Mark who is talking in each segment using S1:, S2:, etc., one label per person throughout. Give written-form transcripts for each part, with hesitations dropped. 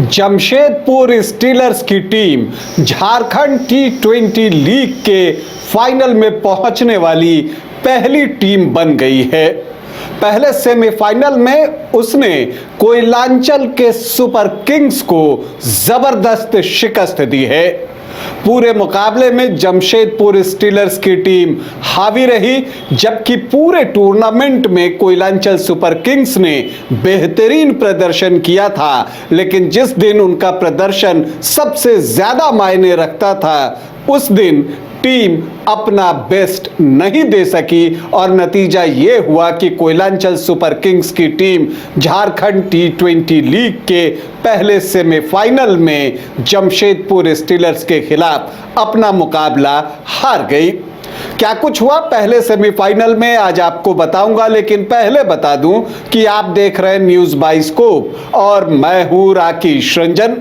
S1: Jamshedpur stealers की team Jharkhand T20 league के final में पहुंचने वाली पहली टीम बन गई है। पहले सेमीफाइनल में उसने कोयलांचल के सुपर किंग्स को जबरदस्त शिकस्त दी है। पूरे मुकाबले में जमशेदपुर स्टीलर्स की टीम हावी रही, जबकि पूरे टूर्नामेंट में कोयलांचल सुपर किंग्स ने बेहतरीन प्रदर्शन किया था। लेकिन जिस दिन उनका प्रदर्शन सबसे ज्यादा मायने रखता था, उस दिन टीम अपना बेस्ट नहीं दे सकी और नतीजा ये हुआ कि कोयलांचल सुपर किंग्स की टीम झारखंड T20 लीग के पहले सेमीफाइनल में जमशेदपुर स्टीलर्स के खिलाफ अपना मुकाबला हार गई। क्या कुछ हुआ पहले सेमीफाइनल में आज आपको बताऊंगा, लेकिन पहले बता दूं कि आप देख रहे हैं न्यूज बाइस्कोप और मैं हूं राकेश रंजन।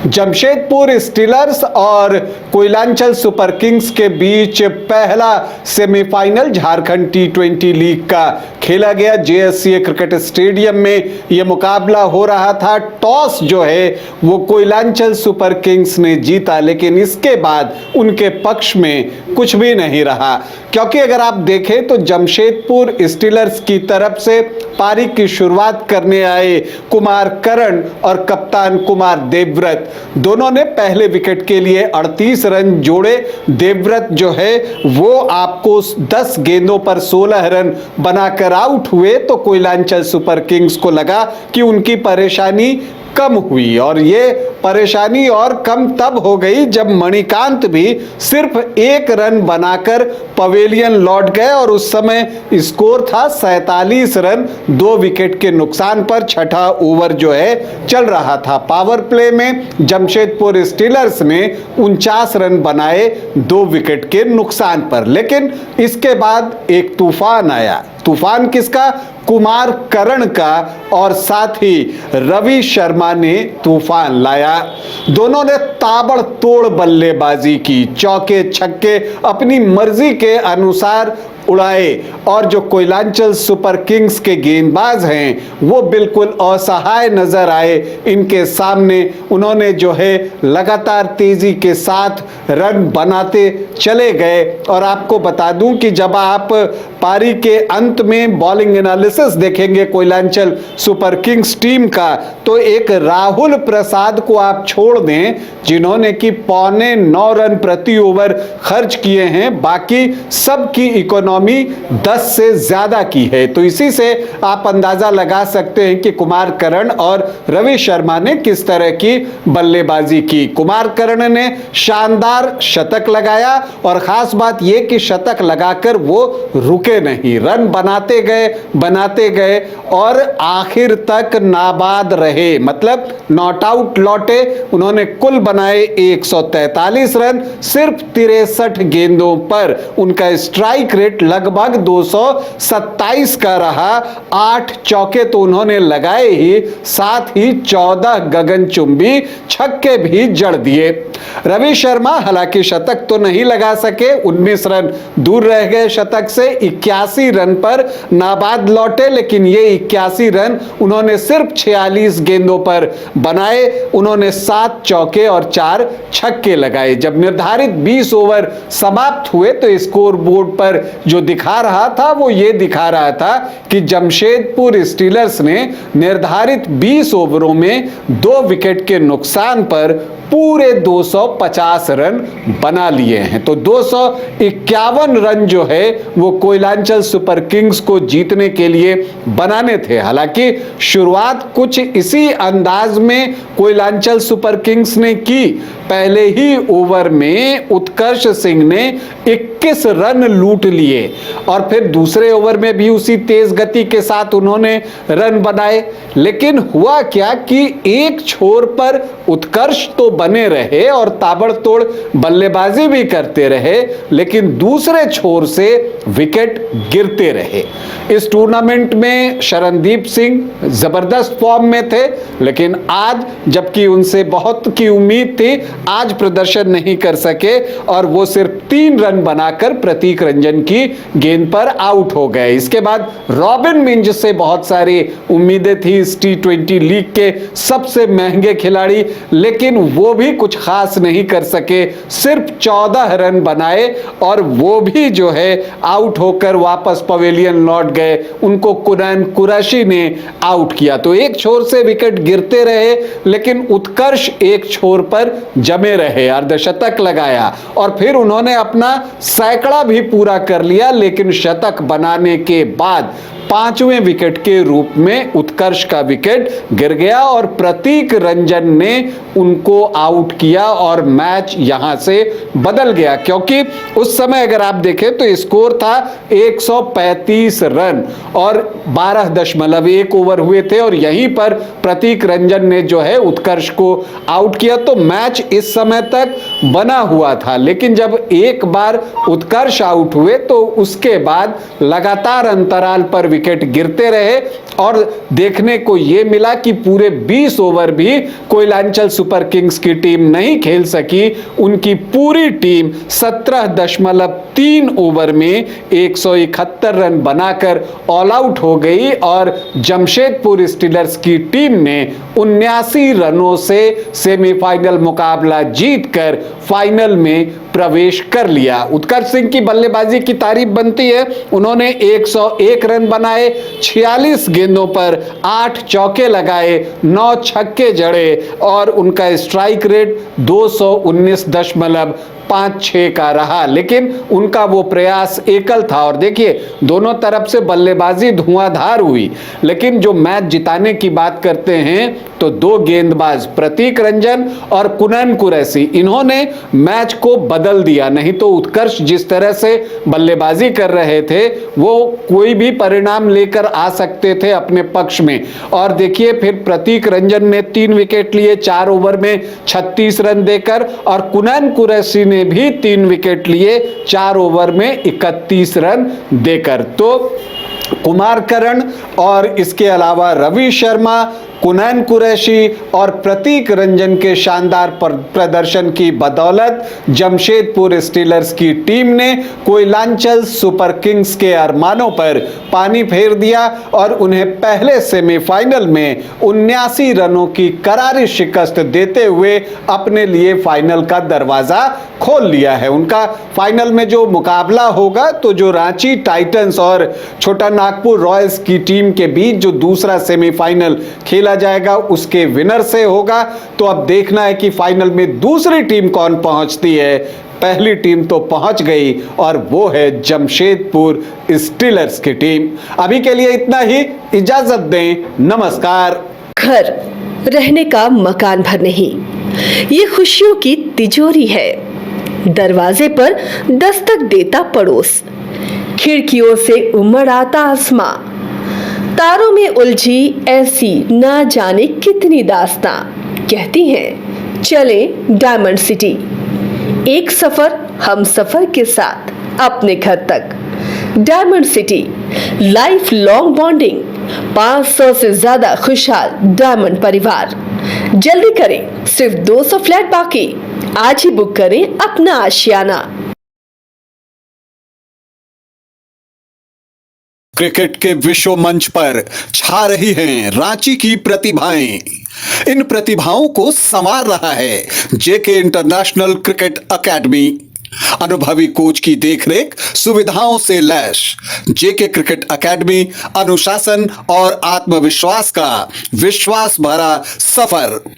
S1: जमशेदपुर स्टीलर्स और कोयलांचल सुपर किंग्स के बीच पहला सेमीफाइनल झारखंड T20 लीग का खेला गया। JSCA क्रिकेट स्टेडियम में यह मुकाबला हो रहा था। टॉस जो है वो कोयलांचल सुपर किंग्स ने जीता, लेकिन इसके बाद उनके पक्ष में कुछ भी नहीं रहा, क्योंकि अगर आप देखें तो जमशेदपुर स्टीलर्स की तरफ से पारी की शुरुआत करने आए कुमार करण और कप्तान कुमार देवव्रत, दोनों ने पहले विकेट के लिए 38 रन जोड़े। देवव्रत जो है वो आपको 10 गेंदों पर 16 रन बनाकर आउट हुए, तो कोयलांचल सुपर किंग्स को लगा कि उनकी परेशानी कम हुई, और ये परेशानी और कम तब हो गई जब मणिकांत भी सिर्फ 1 रन बनाकर पवेलियन लौट गए और उस समय स्कोर था 47 रन 2 विकेट के नुकसान पर। छठा ओवर जो है चल रहा था। पावर प्ले में जमशेदपुर स्टीलर्स ने 49 रन बनाए 2 विकेट के नुकसान पर, लेकिन इसके बाद एक तूफान आया। तूफान किसका? कुमार करण का, और साथ ही रवि शर्मा ने तूफान लाया। दोनों ने ताबड़तोड़ बल्लेबाजी की, चौके छक्के अपनी मर्जी के अनुसार उड़ाए, और जो कोयलांचल सुपर किंग्स के गेंदबाज हैं वो बिल्कुल असहाय नजर आए इनके सामने। उन्होंने जो है लगातार तेजी के साथ रन बनाते चले गए। और आपको बता दूं कि जब आप पारी के अंत में बॉलिंग एनालिसिस देखेंगे कोयलांचल सुपर किंग्स टीम का, तो एक राहुल प्रसाद को आप छोड़ दें जिन्होंने कि 9.25 रन प्रति ओवर खर्च किए हैं, बाकी सबकी इकोनॉमी 10 से ज्यादा की है। तो इसी से आप अंदाजा लगा सकते हैं कि कुमार करण और रवि शर्मा ने किस तरह की बल्लेबाजी की। कुमार करण ने शानदार शतक लगाया, और खास बात यह कि शतक लगाकर वो रुके नहीं, रन बनाते गए और आखिर तक नाबाद रहे, मतलब नॉट आउट लौटे। उन्होंने कुल बनाए 143 रन सिर्फ 63 गेंदों पर। उनका स्ट्राइक रेट लगभग 227 का रहा। 8 चौके तो उन्होंने लगाए ही, साथ ही 14 गगनचुंबी छक्के भी जड़ दिए। रवि शर्मा हालांकि शतक तो नहीं लगा सके, 19 रन दूर रह गए शतक से। 81 रन पर नाबाद लौटे, लेकिन ये 81 रन उन्होंने सिर्फ 46 गेंदों पर बनाए। उन्होंने 7 चौके और 4 छक्के लगाए। जब निर्धारित 20 ओवर समाप्त हुए तो स्कोर बोर्ड पर जो दिखा रहा था वो ये दिखा रहा था कि जमशेदपुर स्टीलर्स ने निर्धारित 20 ओवरों में 2 विकेट के नुकसान पर पूरे 250 रन बना लिए हैं। तो 251 रन जो है वो कोयलांचल सुपर किंग्स को जीतने के लिए बनाने थे। हालांकि शुरुआत कुछ इसी अंदाज में कोयलांचल सुपर किंग्स ने की। पहले ही ओवर में उत्कर्ष सिंह ने 21 रन लूट लिए, और फिर दूसरे ओवर में भी उसी तेज गति के साथ उन्होंने रन बनाए। लेकिन हुआ क्या कि एक छोर पर उत्कर्ष तो बने रहे और ताबड़तोड़ बल्लेबाजी भी करते रहे, लेकिन दूसरे छोर से विकेट गिरते रहे। इस टूर्नामेंट में शरणदीप सिंह जबरदस्त फॉर्म में थे, लेकिन आज जबकि उनसे बहुत की उम्मीद थी, आज प्रदर्शन नहीं कर सके और वो सिर्फ 3 रन बना लगाकर प्रतीक रंजन की गेंद पर आउट हो गए। इसके बाद रॉबिन मिंज से बहुत सारी उम्मीदें थी इस T20 लीग के सबसे महंगे खिलाड़ी, लेकिन वो भी कुछ खास नहीं कर सके, सिर्फ 14 रन बनाए और वो भी जो है आउट होकर वापस पवेलियन लौट गए। उनको कुरैन कुरैशी ने आउट किया। तो एक छोर से विकेट गिरते रहे, लेकिन उत्कर्ष एक छोर पर जमे रहे, अर्धशतक लगाया और फिर उन्होंने अपना सैकड़ा भी पूरा कर लिया। लेकिन शतक बनाने के बाद 5वें विकेट के रूप में उत्कर्ष का विकेट गिर गया और प्रतीक रंजन ने उनको आउट किया और मैच यहां से बदल गया, क्योंकि उस समय अगर आप देखें तो स्कोर था 135 रन और 12.1 ओवर हुए थे और यहीं पर प्रतीक रंजन ने जो है उत्कर्ष को आउट किया। तो मैच इस समय तक बना हुआ था, लेकिन जब एक बार उत्कर्ष आउट हुए तो उसके बाद लगातार अंतराल पर विकेट गिरते रहे और देखने को यह मिला कि पूरे 20 ओवर भी कोयलांचल सुपर किंग्स की टीम नहीं खेल सकी। उनकी पूरी टीम 17.3 ओवर में 171 रन बनाकर ऑल आउट हो गई और जमशेदपुर स्टीलर्स की टीम ने 79 रनों से सेमीफाइनल मुकाबला जीतकर फाइनल में प्रवेश कर लिया। उत्कर्ष सिंह की बल्लेबाजी की तारीफ बनती है। उन्होंने 101 रन बनाए, 46 गेंदों पर 8 चौके लगाए, 9 छक्के जड़े और उनका स्ट्राइक रेट 219.56 का रहा। लेकिन उनका वो प्रयास एकल था और देखिए दोनों तरफ से बल्लेबाजी धुआंधार हुई। लेकिन जो मैच जिताने की बात करते हैं तो दो गेंदबाज प्रतीक रंजन और कुरैन कुरैशी, इन्होंने मैच को बदल दिया। नहीं तो उत्कर्ष जिस तरह से बल्लेबाजी कर रहे थे वो कोई भी परिणाम लेकर आ सकते थे अपने पक्ष में। और देखिए फिर प्रतीक रंजन ने 3 विकेट लिए 4 ओवर में 36 रन देकर और कुरैन कुरैशी ने भी 3 विकेट लिए 4 ओवर में 31 रन देकर। तो कुमार करण और इसके अलावा रवि शर्मा, कुरैन कुरैशी और प्रतीक रंजन के शानदार प्रदर्शन की बदौलत जमशेदपुर स्टीलर्स की टीम ने कोयलांचल सुपर किंग्स के अरमानों पर पानी फेर दिया और उन्हें पहले सेमीफाइनल में 79 रनों की करारी शिकस्त देते हुए अपने लिए फाइनल का दरवाजा खोल लिया है। उनका फाइनल में जो मुकाबला होगा तो जो रांची टाइटंस और छोटा नागपुर रॉयल्स की टीम के बीच जो दूसरा सेमीफाइनल खेला जाएगा उसके विनर से होगा। तो अब देखना है कि फाइनल में दूसरी टीम कौन पहुंचती है। पहली टीम तो पहुंच गई और वो है जमशेदपुर स्टीलर्स की टीम। अभी के लिए इतना ही, इजाजत दें, नमस्कार।
S2: घर रहने का मकान भर नहीं, ये खुशियों की तिजोरी है। दरवाजे पर दस्तक देता पड़ोस, खिड़कियों से उमड़ आता आसमां, तारों में उलझी ऐसी ना जाने कितनी दास्तां। कहती हैं चले डायमंड सिटी, एक सफर हम सफर के साथ अपने घर तक। Diamond city, life long bonding, 500 से ज्यादा खुशहाल डायमंड परिवार। जल्दी करें, सिर्फ 200 फ्लैट बाकी। आज ही बुक करें अपना आशियाना।
S1: क्रिकेट के विश्व मंच पर छा रही हैं रांची की प्रतिभाएं। इन प्रतिभाओं को संवार रहा है जेके इंटरनेशनल क्रिकेट एकेडमी। अनुभवी कोच की देखरेख, सुविधाओं से लैस जेके क्रिकेट एकेडमी अनुशासन और आत्मविश्वास का विश्वास भरा सफर।